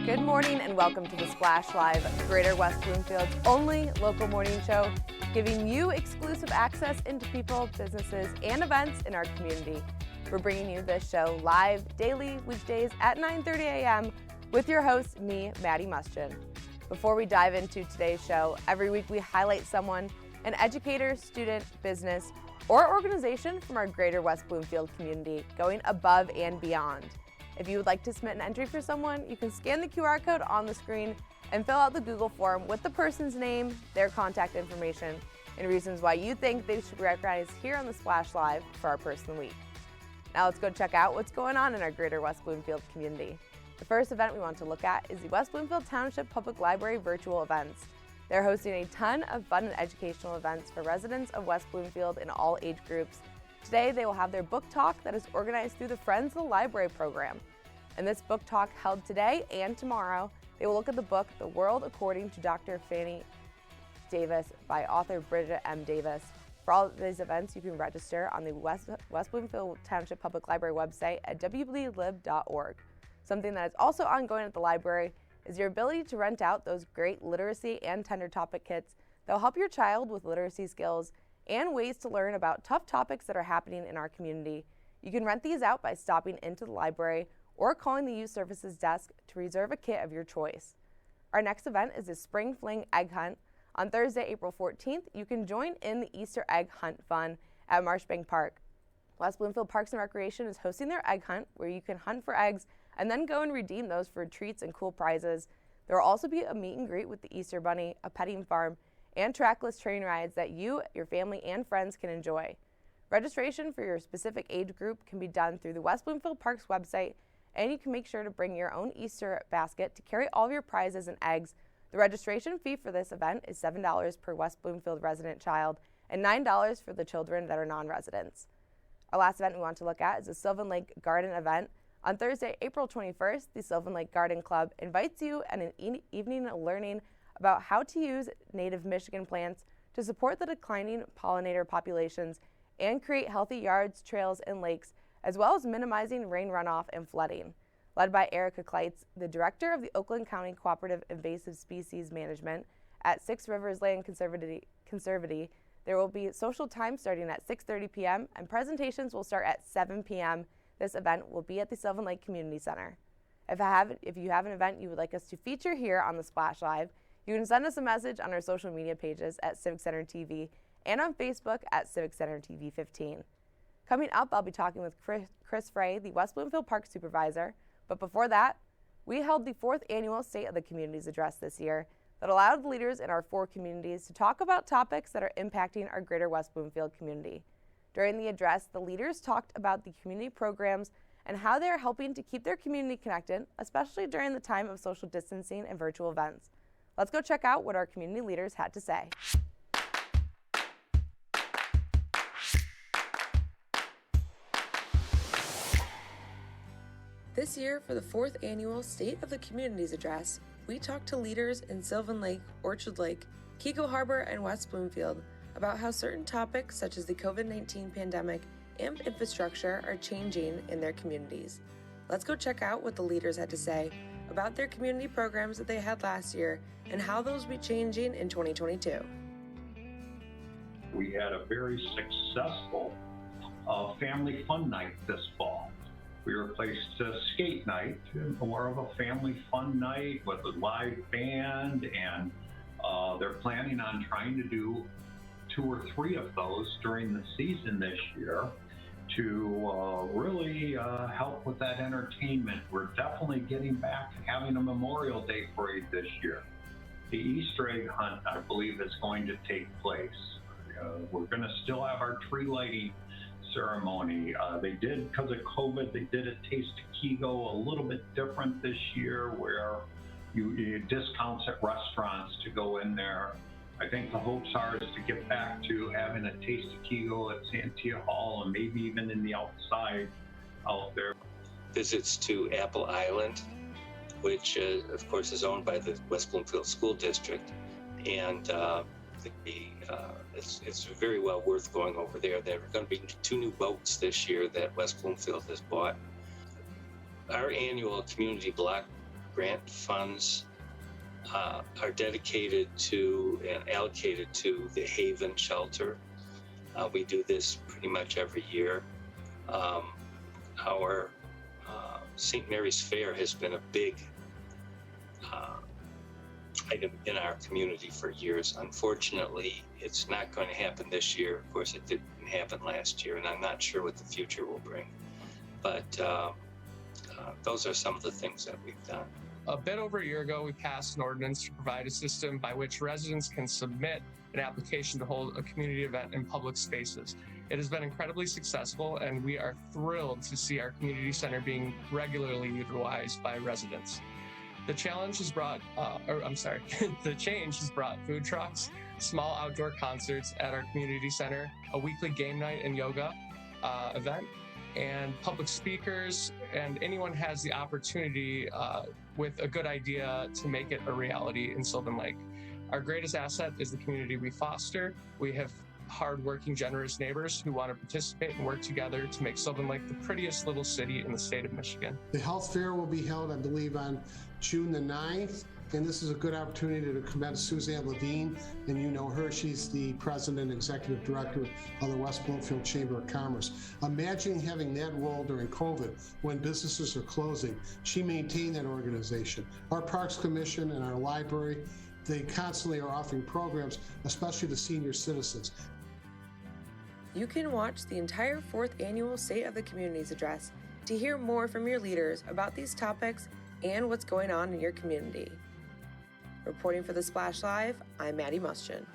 Good morning and welcome to the Splash Live, Greater West Bloomfield's only local morning show, giving you exclusive access into people, businesses, and events in our community. We're bringing you this show live daily weekdays at 9:30 a.m. with your host, me, Maddie Muschin. Before we dive into today's show, every week we highlight someone, an educator, student, business, or organization from our Greater West Bloomfield community, going above and beyond. If you would like to submit an entry for someone, you can scan the QR code on the screen and fill out the Google form with the person's name, their contact information, and reasons why you think they should be recognized here on the Splash Live for our Person of the Week. Now let's go check out what's going on in our Greater West Bloomfield community. The first event we want to look at is the West Bloomfield Township Public Library virtual events. They're hosting a ton of fun and educational events for residents of West Bloomfield in all age groups. Today, they will have their book talk that is organized through the Friends of the Library program. In this book talk held today and tomorrow, they will look at the book The World According to Dr. Fanny Davis by author Bridget M. Davis. For all of these events, you can register on the West Bloomfield Township Public Library website at wblib.org. Something that is also ongoing at the library is your ability to rent out those great literacy and tender topic kits that will help your child with literacy skills and ways to learn about tough topics that are happening in our community. You can rent these out by stopping into the library or calling the youth services desk to reserve a kit of your choice. Our next event is the Spring Fling Egg Hunt. On Thursday, April 14th, you can join in the Easter Egg Hunt fun at Marshbank Park. West Bloomfield Parks and Recreation is hosting their egg hunt where you can hunt for eggs and then go and redeem those for treats and cool prizes. There will also be a meet and greet with the Easter Bunny, a petting farm, and trackless train rides that you, your family, and friends can enjoy. Registration for your specific age group can be done through the West Bloomfield Parks website, and you can make sure to bring your own Easter basket to carry all of your prizes and eggs. The registration fee for this event is $7 per West Bloomfield resident child and $9 for the children that are non-residents. Our last event we want to look at is the Sylvan Lake Garden event. On Thursday, April 21st, the Sylvan Lake Garden Club invites you and an evening of learning about how to use native Michigan plants to support the declining pollinator populations and create healthy yards, trails, and lakes, as well as minimizing rain runoff and flooding. Led by Erica Kleitz, the director of the Oakland County Cooperative Invasive Species Management at Six Rivers Land Conservancy, there will be social time starting at 6:30 p.m. and presentations will start at 7 p.m. This event will be at the Sylvan Lake Community Center. If you have an event you would like us to feature here on the Splash Live, you can send us a message on our social media pages at Civic Center TV and on Facebook at Civic Center TV 15. Coming up, I'll be talking with Chris Frey, the West Bloomfield Parks Supervisor. But before that, we held the 4th annual State of the Communities Address this year that allowed the leaders in our 4 communities to talk about topics that are impacting our Greater West Bloomfield community. During the address, the leaders talked about the community programs and how they are helping to keep their community connected, especially during the time of social distancing and virtual events. Let's go check out what our community leaders had to say. This year, for the 4th annual State of the Communities Address, we talked to leaders in Sylvan Lake, Orchard Lake, Keiko Harbor, and West Bloomfield about how certain topics such as the COVID-19 pandemic and infrastructure are changing in their communities. Let's go check out what the leaders had to say about their community programs that they had last year and how those will be changing in 2022. We had a very successful family fun night this fall. We replaced skate night, more of a family fun night with a live band, and they're planning on trying to do 2 or 3 of those during the season this year to really help with that entertainment. We're definitely getting back to having a Memorial Day parade this year. The Easter egg hunt, I believe, is going to take place. We're going to still have our tree lighting ceremony. They did, because of COVID, they did a Taste of Keego a little bit different this year, where you discounts at restaurants to go in there. I think the hopes are is to get back to having a Taste of Keego at Santia Hall and maybe even in the outside out there. Visits to Apple Island, which of course is owned by the West Bloomfield School District, and it's very well worth going over there. There are going to be 2 new boats this year that West Bloomfield has bought. Our annual community block grant funds are dedicated to and allocated to the Haven shelter. We do this pretty much every year. Our St. Mary's Fair has been a big item in our community for years. Unfortunately, it's not going to happen this year. Of course, it didn't happen last year, and I'm not sure what the future will bring. But those are some of the things that we've done. A bit over a year ago, we passed an ordinance to provide a system by which residents can submit an application to hold a community event in public spaces. It has been incredibly successful, and we are thrilled to see our community center being regularly utilized by residents. The change has brought food trucks, small outdoor concerts at our community center, a weekly game night and yoga event, and public speakers, and anyone has the opportunity with a good idea to make it a reality in Sylvan Lake. Our greatest asset is the community we foster. We have hardworking, generous neighbors who want to participate and work together to make Sylvan Lake the prettiest little city in the state of Michigan. The health fair will be held, I believe, on June the 9th. And this is a good opportunity to commend Suzanne Levine, and you know her. She's the president and executive director of the West Bloomfield Chamber of Commerce. Imagining having that role during COVID when businesses are closing. She maintained that organization. Our Parks Commission and our library, they constantly are offering programs, especially to senior citizens. You can watch the entire 4th annual State of the Communities address to hear more from your leaders about these topics and what's going on in your community. Reporting for the Splash Live, I'm Maddie Muschin.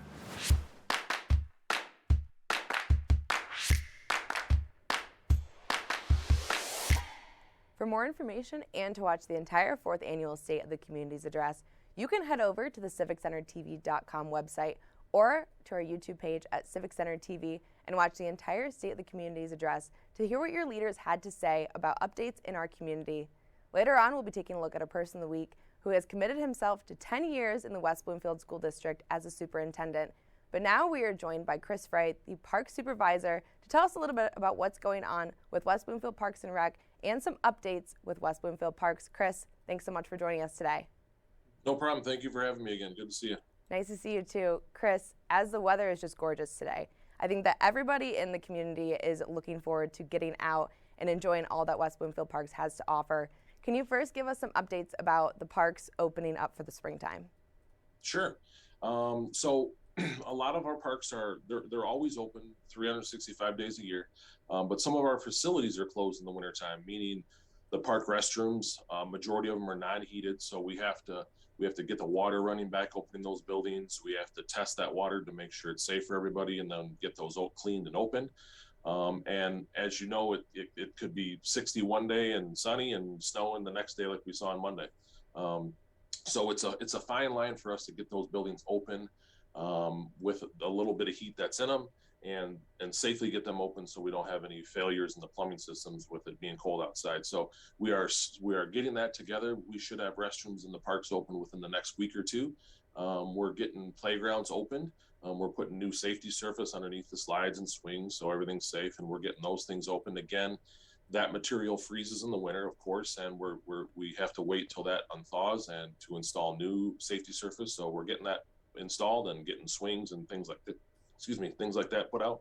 For more information and to watch the entire 4th annual State of the Communities address, you can head over to the civiccentertv.com website or to our YouTube page at Civic Center TV and watch the entire State of the Communities address to hear what your leaders had to say about updates in our community. Later on, we'll be taking a look at a person of the week who has committed himself to 10 years in the West Bloomfield School District as a superintendent. But now we are joined by Frey, the park supervisor, to tell us a little bit about what's going on with West Bloomfield Parks and Rec and some updates with West Bloomfield Parks. Chris, thanks so much for joining us today. No problem. Thank you for having me again. Good to see you. Nice to see you too. Chris, as the weather is just gorgeous today, I think that everybody in the community is looking forward to getting out and enjoying all that West Bloomfield Parks has to offer. Can you first give us some updates about the parks opening up for the springtime? Sure. So a lot of our parks they're always open 365 days a year, but some of our facilities are closed in the wintertime, meaning the park restrooms, majority of them are non-heated, so we have to get the water running back open in those buildings. We have to test that water to make sure it's safe for everybody and then get those cleaned and open. And as you know, it could be 60 one day and sunny and snowing the next day like we saw on Monday. So it's a fine line for us to get those buildings open with a little bit of heat that's in them and safely get them open so we don't have any failures in the plumbing systems with it being cold outside. So we are getting that together. We should have restrooms in the parks open within the next week or two. We're getting playgrounds opened. We're putting new safety surface underneath the slides and swings so everything's safe, and we're getting those things open. Again, that material freezes in the winter, of course, and we have to wait till that unthaws and to install new safety surface. So we're getting that installed and getting swings and things like that put out.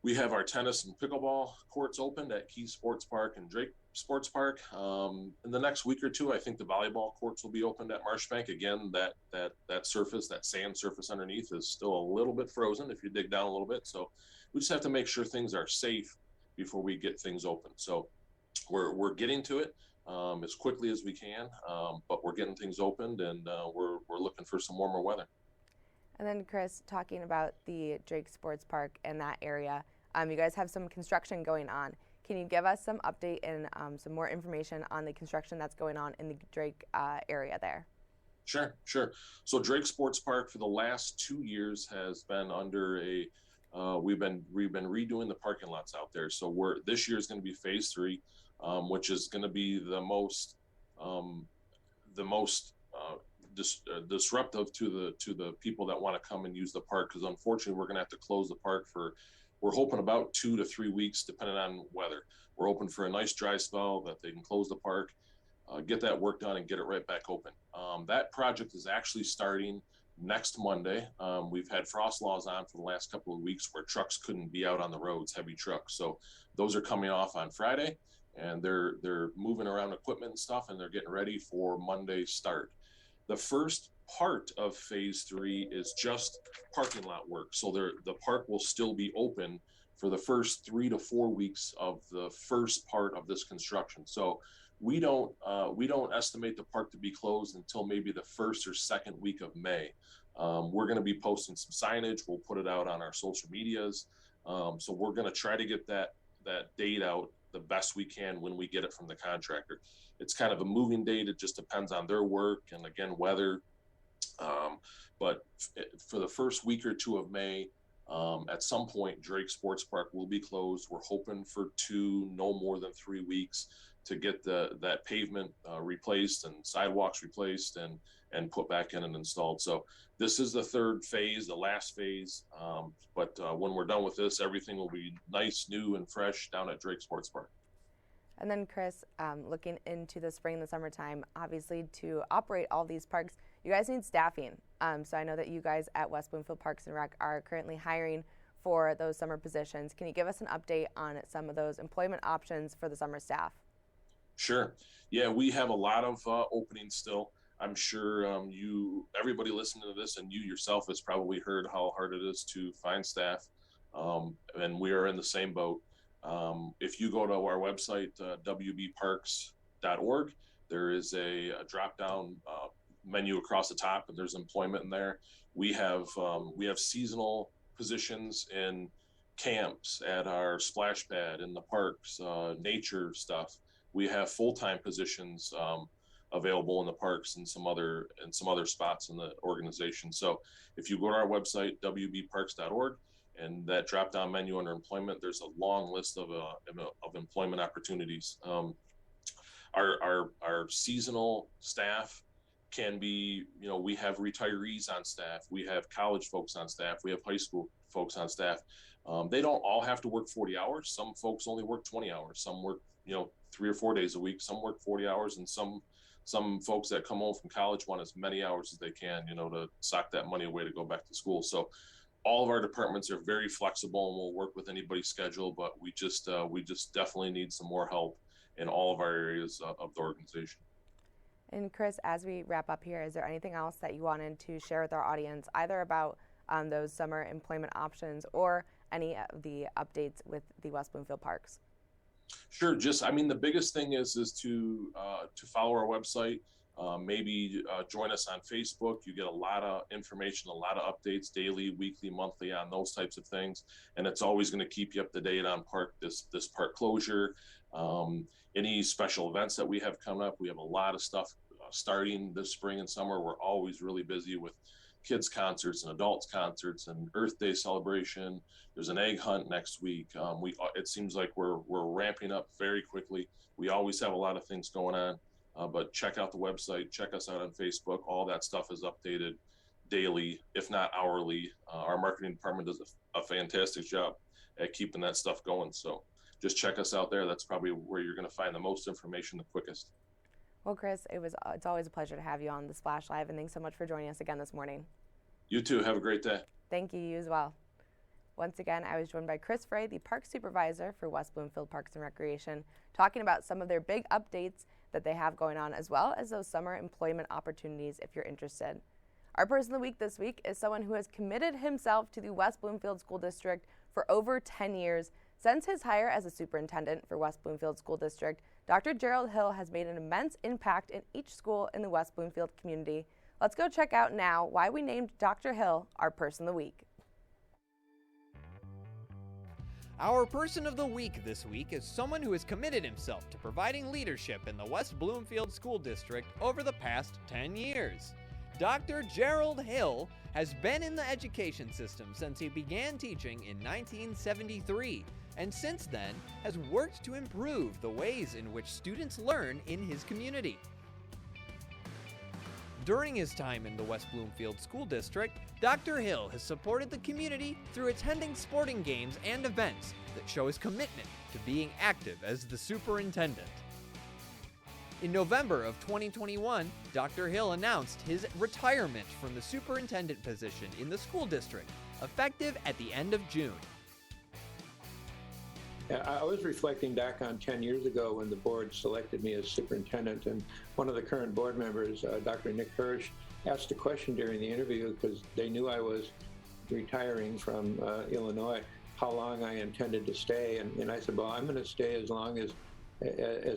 We have our tennis and pickleball courts opened at Key Sports Park and Drake Sports Park. In the next week or two, I think the volleyball courts will be opened at Marshbank. Again, that surface, that sand surface underneath is still a little bit frozen if you dig down a little bit. So we just have to make sure things are safe before we get things open. So we're getting to it as quickly as we can, but we're getting things opened, and we're looking for some warmer weather. And then Chris, talking about the Drake Sports Park and that area, you guys have some construction going on. Can you give us some update and some more information on the construction that's going on in the Drake area there? Sure. So Drake Sports Park for the last 2 years has been under we've been redoing the parking lots out there. So this year is going to be phase 3, which is going to be the most disruptive to the people that want to come and use the park, because unfortunately we're going to have to close the park we're hoping about 2 to 3 weeks depending on weather. We're hoping for a nice dry spell that they can close the park, get that work done and get it right back open. That project is actually starting next Monday. We've had frost laws on for the last couple of weeks where trucks couldn't be out on the roads, heavy trucks. So those are coming off on Friday, and they're moving around equipment and stuff, and they're getting ready for Monday's start. The first part of phase 3 is just parking lot work. So the park will still be open for the first 3 to 4 weeks of the first part of this construction. So we don't estimate the park to be closed until maybe the first or second week of May. We're going to be posting some signage. We'll put it out on our social medias. So we're going to try to get that date out the best we can when we get it from the contractor. It's kind of a moving date. It just depends on their work and, again, weather. But for the first week or two of May, at some point, Drake Sports Park will be closed. We're hoping for 2, no more than 3 weeks to get that pavement replaced and sidewalks replaced and put back in and installed. So this is the third phase, the last phase. But when we're done with this, everything will be nice, new, and fresh down at Drake Sports Park. And then, Chris, looking into the spring and the summertime, obviously to operate all these parks, you guys need staffing. So I know that you guys at West Bloomfield Parks and Rec are currently hiring for those summer positions. Can you give us an update on some of those employment options for the summer staff? Sure. Yeah, we have a lot of openings still. I'm sure everybody listening to this and you yourself has probably heard how hard it is to find staff. And we are in the same boat. If you go to our website, wbparks.org, there is a drop-down menu across the top, and there's employment in there. We have seasonal positions in camps, at our splash pad, in the parks, nature stuff. We have full-time positions available in the parks and some other spots in the organization. So if you go to our website, wbparks.org, and that drop-down menu under employment, there's a long list of employment opportunities. Our seasonal staff can be, we have retirees on staff, we have college folks on staff, we have high school folks on staff. They don't all have to work 40 hours. Some folks only work 20 hours. Some work, 3 or 4 days a week. Some work 40 hours, and some folks that come home from college want as many hours as they can, to sock that money away to go back to school. So all of our departments are very flexible, and we'll work with anybody's schedule, but we just definitely need some more help in all of our areas of the organization. And Chris, as we wrap up here, is there anything else that you wanted to share with our audience, either about those summer employment options or any of the updates with the West Bloomfield Parks? Sure. The biggest thing is to follow our website. Maybe join us on Facebook. You get a lot of information, a lot of updates daily, weekly, monthly on those types of things. And it's always going to keep you up to date on this park closure, any special events that we have coming up. We have a lot of stuff starting this spring and summer. We're always really busy with kids concerts and adults concerts and Earth Day celebration. There's an egg hunt next week. It seems like we're ramping up very quickly. We always have a lot of things going on. But check out the website, check us out on Facebook. All that stuff is updated daily, if not hourly. Our marketing department does a fantastic job at keeping that stuff going. So just check us out there. That's probably where you're going to find the most information the quickest. Well, Chris, it's always a pleasure to have you on the Splash Live, and thanks so much for joining us again this morning. You too. Have a great day. Thank you. You as well. Once again, I was joined by Chris Frey, the Park Supervisor for West Bloomfield Parks and Recreation, talking about some of their big updates that they have going on, as well as those summer employment opportunities if you're interested. Our person of the week this week is someone who has committed himself to the West Bloomfield School District for over 10 years. Since his hire as a superintendent for West Bloomfield School District, Dr. Gerald Hill has made an immense impact in each school in the West Bloomfield community. Let's go check out now why we named Dr. Hill our person of the week. Our person of the week this week is someone who has committed himself to providing leadership in the West Bloomfield School District over the past 10 years. Dr. Gerald Hill has been in the education system since he began teaching in 1973, and since then has worked to improve the ways in which students learn in his community. During his time in the West Bloomfield School District, Dr. Hill has supported the community through attending sporting games and events that show his commitment to being active as the superintendent. In November of 2021, Dr. Hill announced his retirement from the superintendent position in the school district, effective at the end of June. I was reflecting back on 10 years ago when the board selected me as superintendent, and one of the current board members, Dr. Nick Hirsch, asked a question during the interview because they knew I was retiring from Illinois, how long I intended to stay. And I said, well, I'm going to stay as long as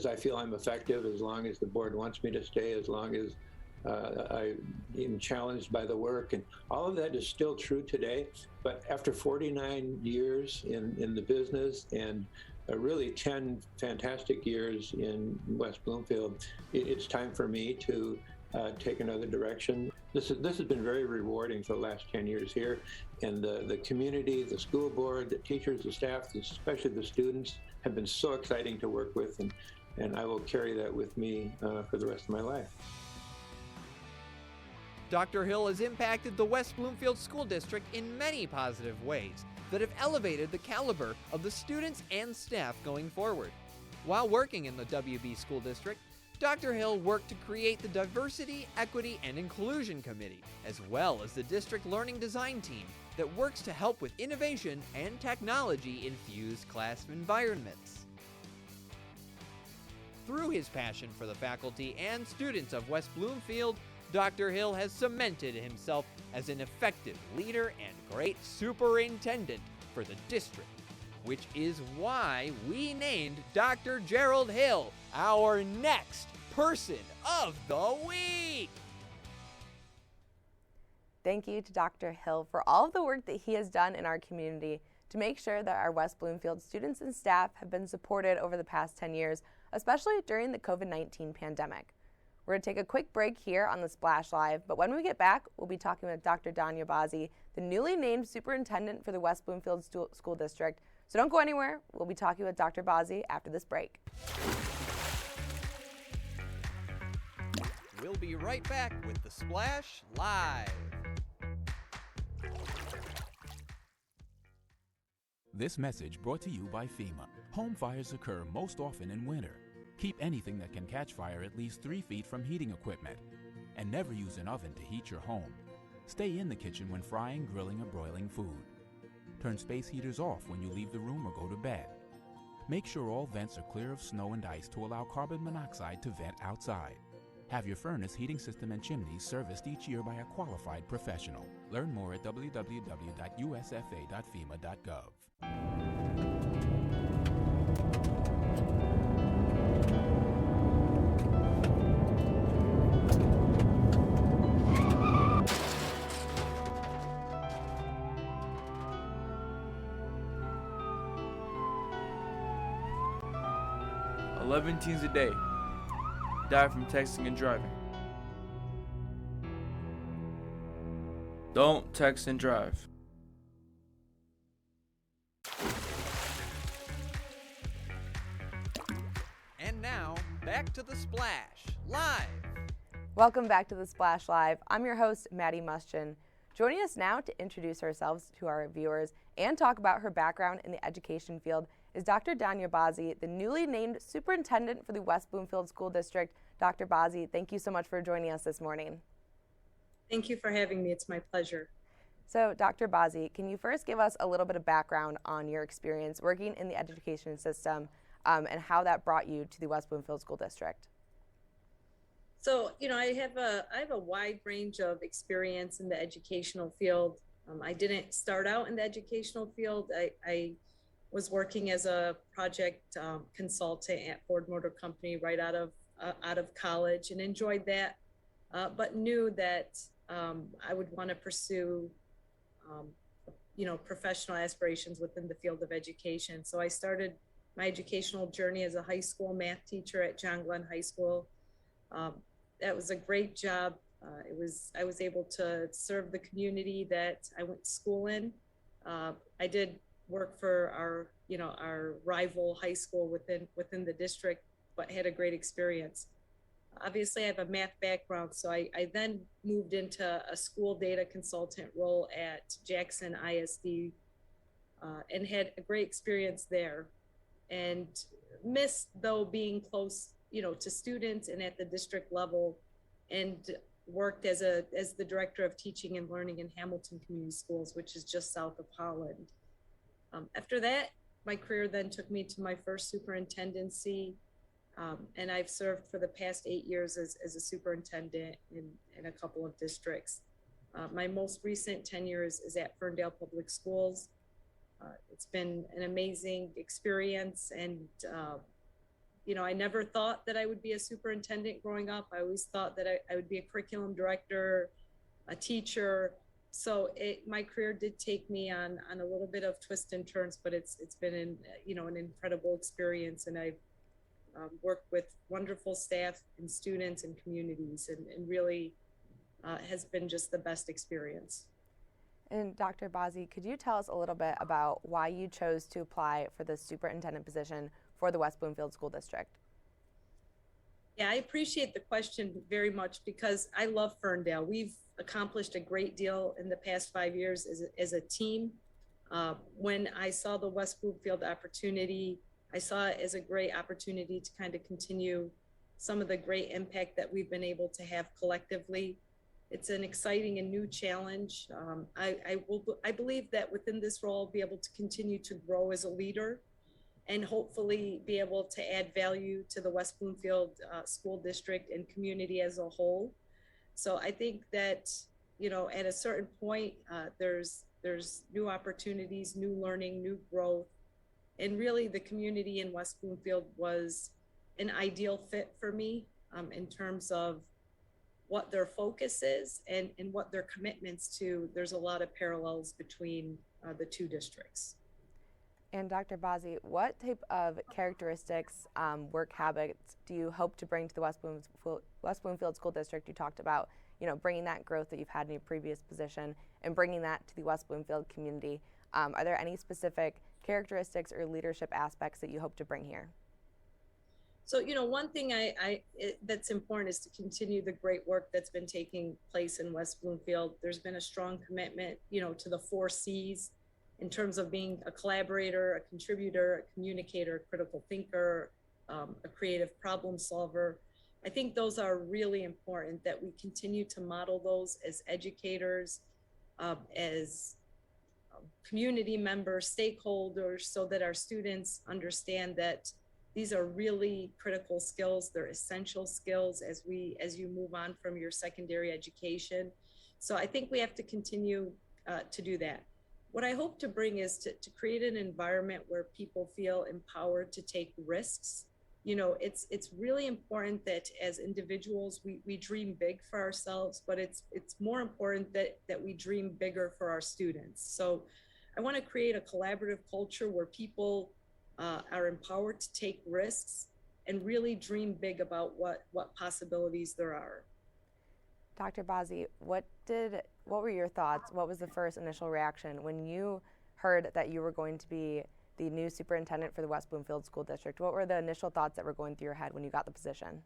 I feel I'm effective, as long as the board wants me to stay, as long as I'm challenged by the work. And all of that is still true today. But after 49 years in the business and really 10 fantastic years in West Bloomfield, it's time for me to take another direction. This has been very rewarding for the last 10 years here. And the community, the school board, the teachers, the staff, especially the students, have been so exciting to work with. And I will carry that with me for the rest of my life. Dr. Hill has impacted the West Bloomfield School District in many positive ways that have elevated the caliber of the students and staff going forward. While working in the WB School District, Dr. Hill worked to create the Diversity, Equity, and Inclusion Committee, as well as the District Learning Design Team that works to help with innovation and technology-infused class environments. Through his passion for the faculty and students of West Bloomfield, Dr. Hill has cemented himself as an effective leader and great superintendent for the district, which is why we named Dr. Gerald Hill our next Person of the Week. Thank you to Dr. Hill for all of the work that he has done in our community to make sure that our West Bloomfield students and staff have been supported over the past 10 years, especially during the COVID-19 pandemic. We're going to take a quick break here on the Splash Live, but when we get back, we'll be talking with Dr. Dania Bazzi, the newly named superintendent for the West Bloomfield School District. So don't go anywhere. We'll be talking with Dr. Bazzi after this break. We'll be right back with the Splash Live. This message brought to you by FEMA. Home fires occur most often in winter. Keep anything that can catch fire at least 3 feet from heating equipment. And never use an oven to heat your home. Stay in the kitchen when frying, grilling, or broiling food. Turn space heaters off when you leave the room or go to bed. Make sure all vents are clear of snow and ice to allow carbon monoxide to vent outside. Have your furnace, heating system, and chimneys serviced each year by a qualified professional. Learn more at www.usfa.fema.gov. Eleven teens a day die from texting and driving. Don't text and drive. And now, back to the Splash Live. Welcome back to the Splash Live. I'm your host, Maddie Muschin. Joining us now to introduce ourselves to our viewers and talk about her background in the education field is Dr. Dania Bazzi, the newly named superintendent for the West Bloomfield School District. Dr. Bazzi, thank you so much for joining us this morning. Thank you for having me. It's my pleasure. So, Dr. Bazzi, can you first give us a little bit of background on your experience working in the education system and how that brought you to the West Bloomfield School District? So, I have a wide range of experience in the educational field. I didn't start out in the educational field. I was working as a project consultant at Ford Motor Company right out of college and enjoyed that, but knew that I would want to pursue, professional aspirations within the field of education. So I started my educational journey as a high school math teacher at John Glenn High School. That was a great job. I was able to serve the community that I went to school in. I did work for our rival high school within the district, but had a great experience. Obviously, I have a math background, so I then moved into a school data consultant role at Jackson ISD and had a great experience there. And missed, though, being close, to students and at the district level, and worked as the director of teaching and learning in Hamilton Community Schools, which is just south of Holland. After that, my career then took me to my first superintendency, and I've served for the past 8 years as a superintendent in a couple of districts. My most recent tenure is at Ferndale Public Schools. It's been an amazing experience, and I never thought that I would be a superintendent growing up. I always thought that I would be a curriculum director, a teacher. So my career did take me on a little bit of twists and turns, but it's been an incredible experience, and I've worked with wonderful staff and students and communities, and really has been just the best experience. And Dr. Bazzi, could you tell us a little bit about why you chose to apply for the superintendent position for the West Bloomfield School District? Yeah, I appreciate the question very much because I love Ferndale. We've accomplished a great deal in the past 5 years as a team. When I saw the West Bloomfield opportunity, I saw it as a great opportunity to kind of continue some of the great impact that we've been able to have collectively. It's an exciting and new challenge. I believe that within this role, I'll be able to continue to grow as a leader and hopefully be able to add value to the West Bloomfield School District and community as a whole. So I think that, at a certain point, there's new opportunities, new learning, new growth. And really the community in West Bloomfield was an ideal fit for me in terms of what their focus is and what their commitments to. There's a lot of parallels between the two districts. And Dr. Bazzi, what type of characteristics, work habits do you hope to bring to the West Bloomfield School District? You talked about, bringing that growth that you've had in your previous position and bringing that to the West Bloomfield community. Are there any specific characteristics or leadership aspects that you hope to bring here? So, one thing that's important is to continue the great work that's been taking place in West Bloomfield. There's been a strong commitment, to the 4 C's in terms of being a collaborator, a contributor, a communicator, a critical thinker, a creative problem solver. I think those are really important, that we continue to model those as educators, as community members, stakeholders, so that our students understand that these are really critical skills. They're essential skills as you move on from your secondary education. So I think we have to continue to do that. What I hope to bring is to create an environment where people feel empowered to take risks. It's really important that as individuals, we dream big for ourselves, but it's more important that we dream bigger for our students. So I want to create a collaborative culture where people are empowered to take risks and really dream big about what possibilities there are. Dr. Bazzi, what were your thoughts? What was the first initial reaction when you heard that you were going to be the new superintendent for the West Bloomfield School District? What were the initial thoughts that were going through your head when you got the position?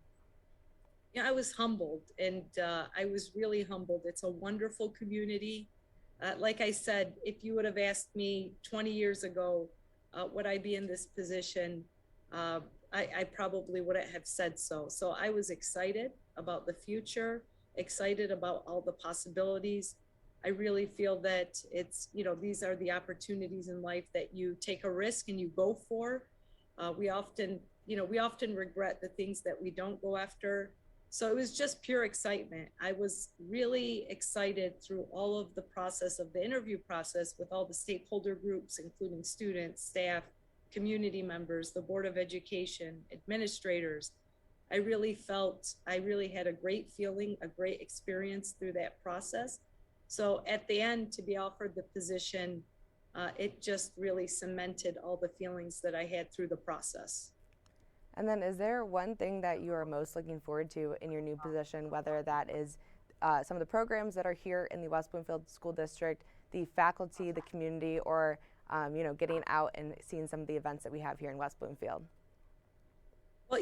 Yeah, I was humbled, and I was really humbled. It's a wonderful community. Like I said, if you would have asked me 20 years ago, would I be in this position, I probably wouldn't have said so. So I was excited about the future, excited about all the possibilities. I really feel that it's, these are the opportunities in life that you take a risk and you go for. We often regret the things that we don't go after. So it was just pure excitement. I was really excited through all of the process of the interview process with all the stakeholder groups, including students, staff, community members, the Board of Education, administrators. I really had a great feeling, a great experience through that process. So at the end, to be offered the position, it just really cemented all the feelings that I had through the process. And then is there one thing that you are most looking forward to in your new position, whether that is some of the programs that are here in the West Bloomfield School District, the faculty, the community, or getting out and seeing some of the events that we have here in West Bloomfield? Well,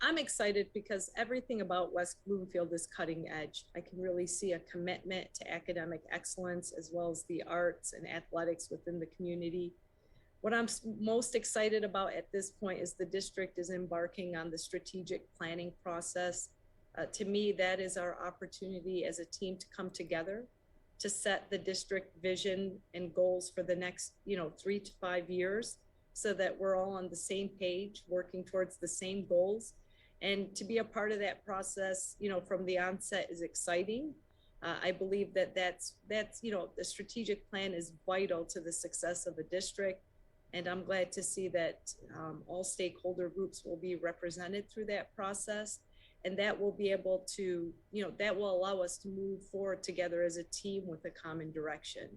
I'm excited because everything about West Bloomfield is cutting edge. I can really see a commitment to academic excellence as well as the arts and athletics within the community. What I'm most excited about at this point is the district is embarking on the strategic planning process. To me, that is our opportunity as a team to come together to set the district vision and goals for the next, 3 to 5 years, so that we're all on the same page, working towards the same goals. And to be a part of that process, from the onset is exciting. I believe that's the strategic plan is vital to the success of the district. And I'm glad to see that all stakeholder groups will be represented through that process. And that will be able to, that will allow us to move forward together as a team with a common direction.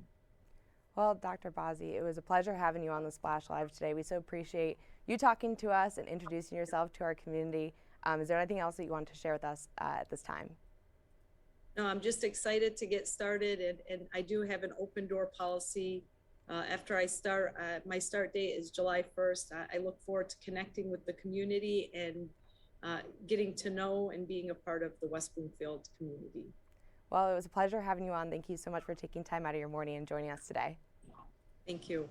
Well, Dr. Bazzi, it was a pleasure having you on the Splash Live today. We so appreciate you talking to us and introducing yourself to our community. Is there anything else that you want to share with us at this time? No, I'm just excited to get started, and I do have an open door policy. After I start, my start date is July 1st. I look forward to connecting with the community and getting to know and being a part of the West Bloomfield community. Well, it was a pleasure having you on. Thank you so much for taking time out of your morning and joining us today. Thank you.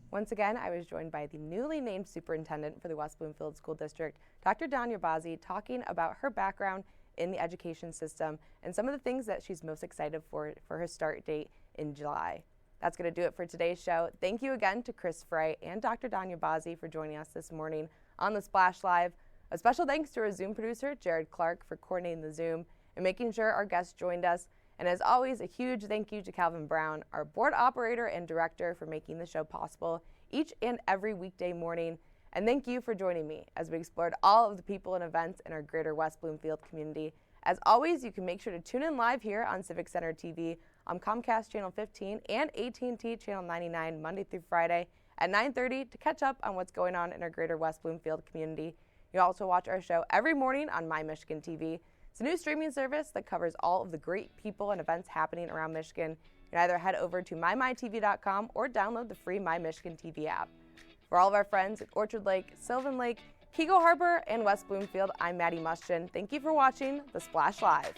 Once again, I was joined by the newly named superintendent for the West Bloomfield School District, Dr. Dania Bazzi, talking about her background in the education system and some of the things that she's most excited for her start date in July. That's going to do it for today's show. Thank you again to Chris Frey and Dr. Dania Bazzi for joining us this morning on the Splash Live. A special thanks to our Zoom producer, Jared Clark, for coordinating the Zoom and making sure our guests joined us. And as always, a huge thank you to Calvin Brown, our board operator and director, for making the show possible each and every weekday morning. And thank you for joining me as we explored all of the people and events in our greater West Bloomfield community. As always, you can make sure to tune in live here on Civic Center TV on Comcast Channel 15 and AT&T Channel 99 Monday through Friday at 9:30 to catch up on what's going on in our greater West Bloomfield community. You also watch our show every morning on My Michigan TV. It's a new streaming service that covers all of the great people and events happening around Michigan. You can either head over to mymytv.com or download the free My Michigan TV app. For all of our friends at Orchard Lake, Sylvan Lake, Kego Harbor, and West Bloomfield, I'm Maddie Muschin. Thank you for watching The Splash Live.